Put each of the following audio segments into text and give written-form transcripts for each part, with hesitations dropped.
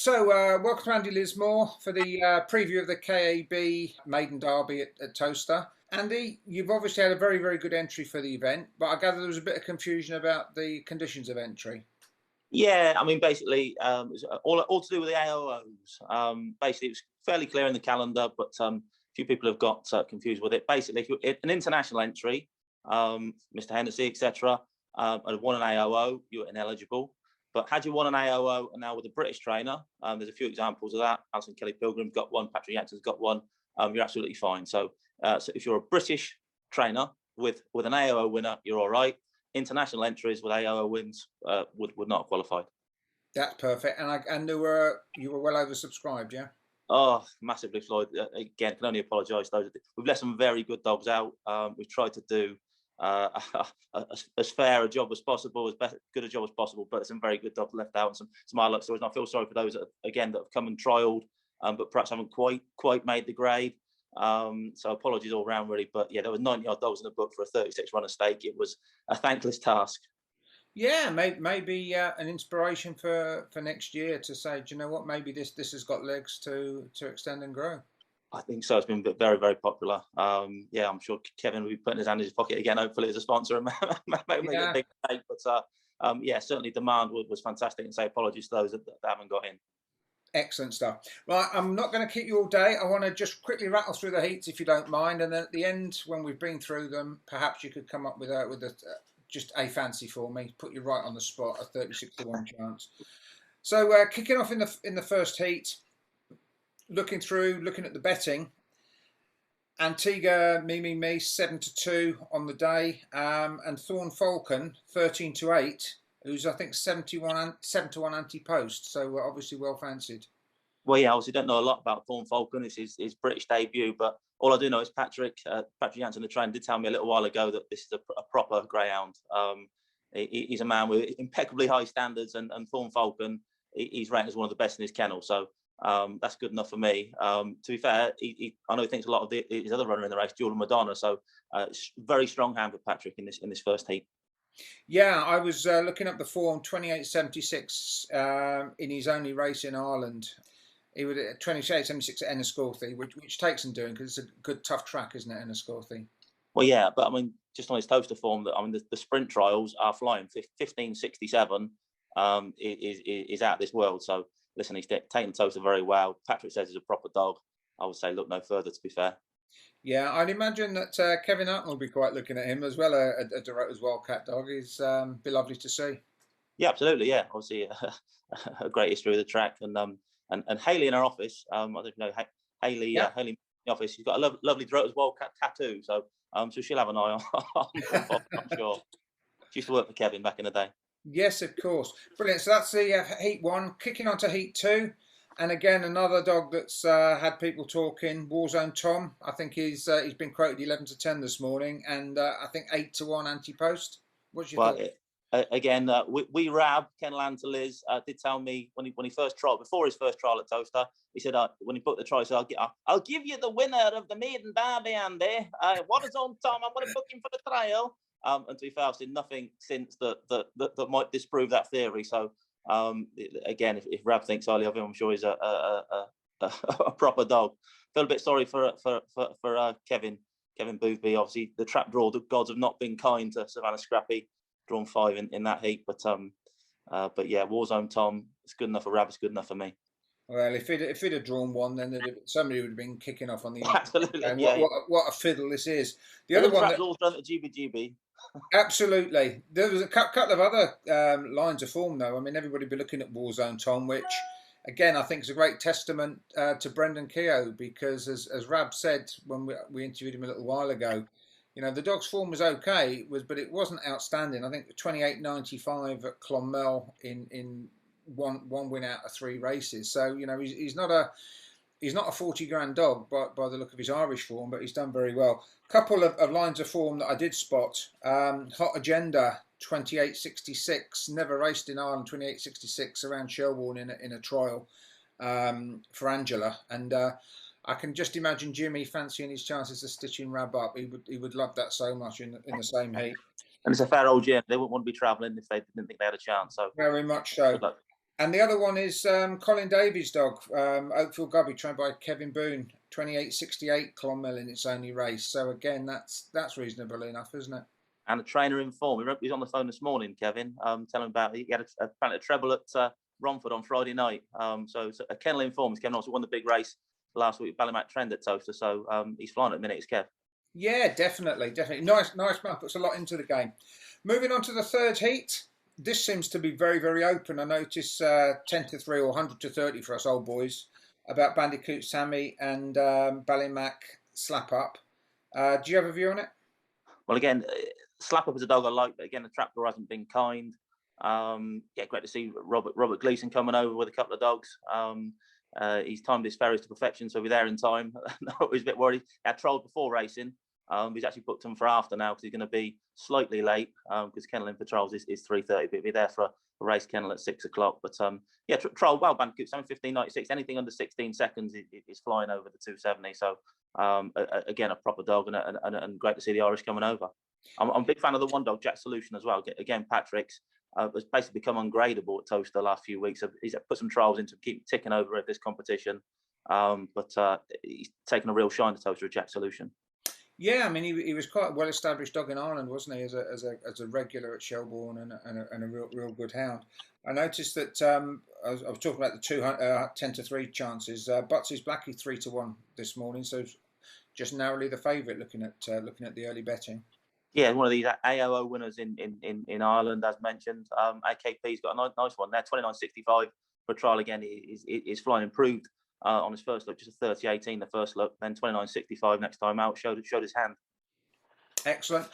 Welcome to Andy Lismore for the preview of the KAB Maiden Derby at Toaster. Andy, you've obviously had a very, very good entry for the event, but I gather there was a bit of confusion about the conditions of entry. Yeah, I mean, basically, it was all to do with the AOOs. Basically, it was fairly clear in the calendar, but a few people have got confused with it. Basically, if you're an international entry, Mr. Hennessy, etc., had won an AOO, you were ineligible. But had you won an AOO and now with a British trainer, there's a few examples of that. Alison Kelly-Pilgrim got one, Patrick Yancey's got one. You're absolutely fine. So if you're a British trainer with an AOO winner, you're all right. International entries with AOO wins would not have qualified. That's perfect. And you were well oversubscribed, yeah? Oh, massively, Floyd. Again, can only apologise. We've let some very good dogs out. We've tried to do as fair a job as possible, as good a job as possible, but some very good dogs left out and some hard luck stories. And I feel sorry for those that have come and trialled, but perhaps haven't quite made the grade. So apologies all round, really. But yeah, there were 90-odd dogs in the book for a 36 runner stake. It was a thankless task. Yeah, maybe an inspiration for next year to say, do you know what? Maybe this has got legs to extend and grow. I think so. It's been very, very popular. Yeah, I'm sure Kevin will be putting his hand in his pocket again, hopefully as a sponsor, and make a big stake. But yeah, certainly demand was fantastic. And say apologies to those that haven't got in. Excellent stuff. Right, I'm not going to keep you all day. I want to just quickly rattle through the heats, if you don't mind, and then at the end, when we've been through them, perhaps you could come up with just a fancy for me, put you right on the spot, a 36 to 1 chance. So kicking off in the first heat, looking at the betting, Antigua Me 7 to 2 on the day, and Thorn Falcon 13 to 8. Who's, I think, 7 to 1 anti-post, so obviously well fancied. Well, yeah, obviously don't know a lot about Thorn Falcon. It's his British debut, but all I do know is Patrick Jansen, the trainer, did tell me a little while ago that this is a proper greyhound. He's a man with impeccably high standards, and Thorn Falcon, he's ranked as one of the best in his kennel, so that's good enough for me. To be fair, I know he thinks a lot of his other runner in the race, Julian Madonna, so very strong hand for Patrick in this first heat. Yeah, I was looking up the form, 28.76 in his only race in Ireland. He would at 28.76 at Enniscorthy, which takes some doing because it's a good tough track, isn't it, Enniscorthy? Well, yeah, but I mean, just on his Toaster form, the sprint trials are flying. 15.67 is out of this world. So listen, he's taking the Toaster very well. Patrick says he's a proper dog. I would say look no further, to be fair. Yeah, I'd imagine that Kevin Hutton will be quite looking at him as well, a director's Wildcat dog. He's be lovely to see. Yeah, absolutely. Yeah, obviously a great history of the track, and Hayley in our office. I don't know Hayley. Yeah. Hayley in the office. She's got a lovely director's Wildcat tattoo, so she'll have an eye on. I'm sure. She used to work for Kevin back in the day. Yes, of course. Brilliant. So that's the heat one. Kicking on to heat two. And again, another dog that's had people talking, Warzone Tom. I think he's been quoted 11 to 10 this morning, and I think 8 to 1 anti-post. What's your thought? Again, we Rab, Ken Lanter-Liz, did tell me when he first trialled, before his first trial at Toaster, he said when he booked the trial, he said, I'll give you the winner of the Maiden Derby, Andy. Warzone Tom, I'm going to book him for the trial. And to be fair, I've seen nothing since that might disprove that theory. So again, if Rab thinks highly of him, I'm sure he's a proper dog. Feel a bit sorry for Kevin Boothby. Obviously, the trap draw, the gods have not been kind to Savannah Scrappy. Drawn 5 in that heat, but yeah, Warzone Tom, it's good enough for Rab. It's good enough for me. Well, if he'd have drawn one, then somebody would have been kicking off on the absolutely. Yeah, what a fiddle this is. The other one all done at GB. Absolutely. There was a couple of other lines of form, though. I mean, everybody would be looking at Warzone Tom, which, again, I think is a great testament to Brendan Keogh, because as Rab said when we interviewed him a little while ago, you know, the dog's form was okay, but it wasn't outstanding. I think 28.95 at Clonmel in one win out of 3 races. So, you know, he's not a 40 grand dog by the look of his Irish form, but he's done very well. Couple of lines of form that I did spot. Hot Agenda 28.66, never raced in Ireland, 28.66 around Sherborne in a trial for Angela, and I can just imagine Jimmy fancying his chances of stitching Rab up. He would love that so much in the same heat. And it's a fair old gym. They wouldn't want to be travelling if they didn't think they had a chance. So very much so. And the other one is Colin Davies' dog, Oakfield Gubby, trained by Kevin Boone, 28.68 Clonmel in its only race. So again, that's reasonable enough, isn't it? And a trainer in form. He was on the phone this morning, Kevin, telling about he had apparently a treble at Romford on Friday night. So a kennel in form. Kevin also won the big race last week, Ballymac Trend at Toaster. So he's flying at the minute, is Kev. Yeah, definitely. Nice man. Puts a lot into the game. Moving on to the third heat. This seems to be very, very open. I notice 10-3 or 100-30 for us old boys about Bandicoot Sammy and Ballymac Slap Up. Do you have a view on it? Well, again, Slap Up is a dog I like, but again, the trapdoor hasn't been kind. Great to see Robert Gleeson coming over with a couple of dogs. He's timed his ferries to perfection, so he'll be there in time. I was a bit worried. He had trolled before racing. He's actually booked him for after now because he's going to be slightly late because kenneling for trials is 3:30, but he'll be there for a race kennel at 6 o'clock. But trial well, Bandicoot, 15.96, anything under 16 seconds is flying over the 270. So again, a proper dog and great to see the Irish coming over. I'm a big fan of the one dog, Jack Solution, as well. Again, Patrick's has basically become ungradable at Toaster the last few weeks. He's put some trials in to keep ticking over at this competition. But he's taken a real shine to Toaster with Jack Solution. Yeah, I mean, he was quite a well-established dog in Ireland, wasn't he, as a regular at Shelbourne and a real good hound. I noticed that I was talking about the 10-3 chances. Butsy's Blackie 3-1 this morning, so just narrowly the favourite looking at the early betting. Yeah, one of these AOO winners in Ireland, as mentioned. AKP's got a nice one there, 29.65 for a trial again. Is flying improved on his first look, just a 30.18 the first look, then 29.65 next time out. Showed his hand. Excellent.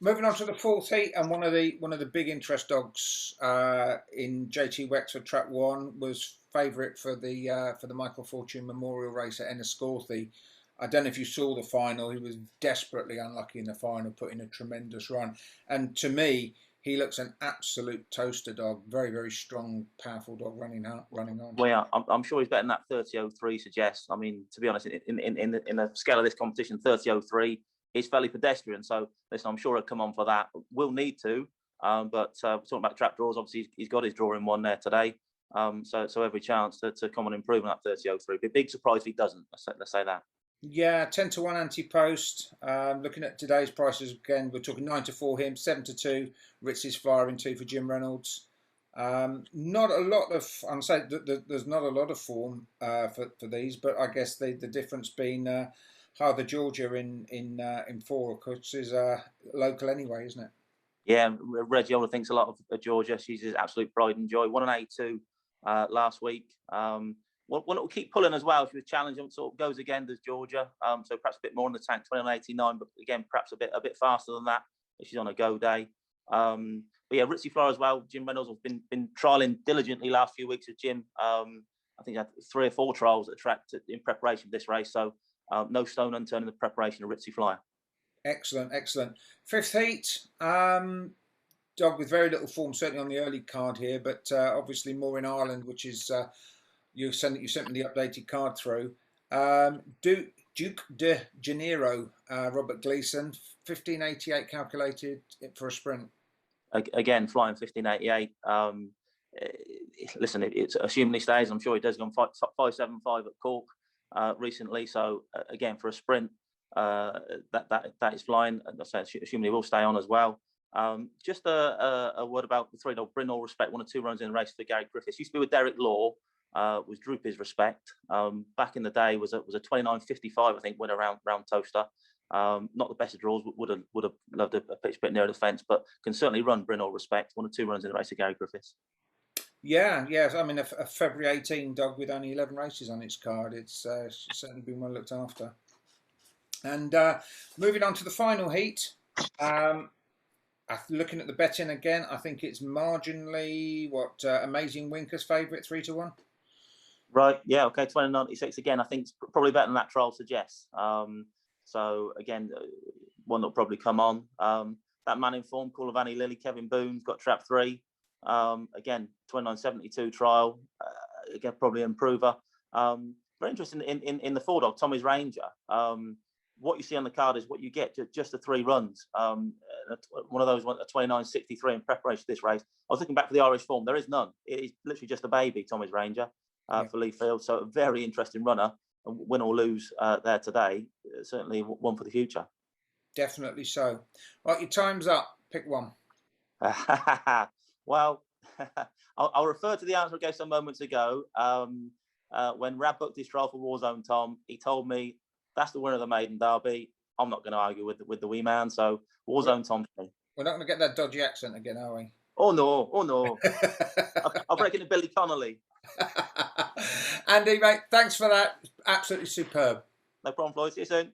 Moving on to the fourth heat, and one of the big interest dogs in JT Wexford Track 1 was favourite for the Michael Fortune Memorial Race at Enniscorthy. I don't know if you saw the final. He was desperately unlucky in the final, put in a tremendous run. And to me, he looks an absolute toaster dog. Very, very strong, powerful dog running on. Well, yeah, I'm sure he's better than that 30.03 suggests. I mean, to be honest, in the scale of this competition, 30.03 is fairly pedestrian. So, listen, I'm sure he'll come on for that. We'll need to. But talking about trap draws, obviously, he's got his draw in one there today. So every chance to come on improving that 30.03. But big surprise if he doesn't. Let's say that. Yeah, 10-1 anti-post. Looking at today's prices again, we're talking 9-4 him, 7-2 Ritzy's Fire in 2 for Jim Reynolds. Not a lot of, I'm saying there's not a lot of form for these, but I guess the difference being how the Georgia in 4, of course, is local anyway, isn't it? Yeah, Reggiola thinks a lot of Georgia. She's his absolute pride and joy. 1 and 8-2 last week. One that will keep pulling as well. She was challenging, sort of goes again as Georgia. So perhaps a bit more in the tank, 29.89, but again, perhaps a bit faster than that if she's on a go day. But yeah, Ritzy Flora as well. Jim Reynolds has been trialling diligently last few weeks with Jim. I think he had 3 or 4 trials at track in preparation for this race. So no stone unturned in the preparation of Ritzy Flyer. Excellent. Fifth heat. Dog with very little form, certainly on the early card here, but obviously more in Ireland, which is you sent me the updated card through. Duke de Janeiro, Robert Gleeson, 15.88 calculated for a sprint. Again, flying 15.88. Listen, it's assuming he stays. I'm sure he does. Gone 5.75 at Cork recently. So again, for a sprint, that is flying. And I say, assuming he will stay on as well. Just a word about the 3-dog Brindle Respect. 1 or 2 runs in the race for Gary Griffiths. Used to be with Derek Law. Was Droopy's Respect. Back in the day was a 29.55, I think, winner round Toaster. Not the best of draws. Would have loved a pitch bit near the fence, but can certainly run Brindle Respect. 1 or 2 runs in the race of Gary Griffiths. Yeah. I mean, a February 18 dog with only 11 races on its card. It's certainly been well looked after. And moving on to the final heat. Looking at the betting again, I think it's marginally Amazing Winker's favourite 3-1. Right, yeah, okay, 20.96 again. I think it's probably better than that trial suggests. So again, one that'll probably come on. That man in form, Coolavani Lily, Kevin Boone's got trap 3. Again, 29.72 trial. Again, probably an improver. Very interesting in the 4-dog, Tommy's Ranger. what you see on the card is what you get, just the 3 runs. One of those went a 29.63 in preparation for this race. I was looking back for the Irish form. There is none. It is literally just a baby, Tommy's Ranger, for Lee Field. So a very interesting runner. And win or lose there today, certainly one for the future. Definitely so. Right, your time's up. Pick one. Well, I'll refer to the answer I gave some moments ago. When Rab booked his trial for Warzone Tom, he told me that's the winner of the Maiden Derby. I'm not going to argue with the wee man. So Warzone Tom. We're not going to get that dodgy accent again, are we? Oh no! I'll break into Billy Connolly. Andy, mate, thanks for that. Absolutely superb. No problem, Floyd. See you soon.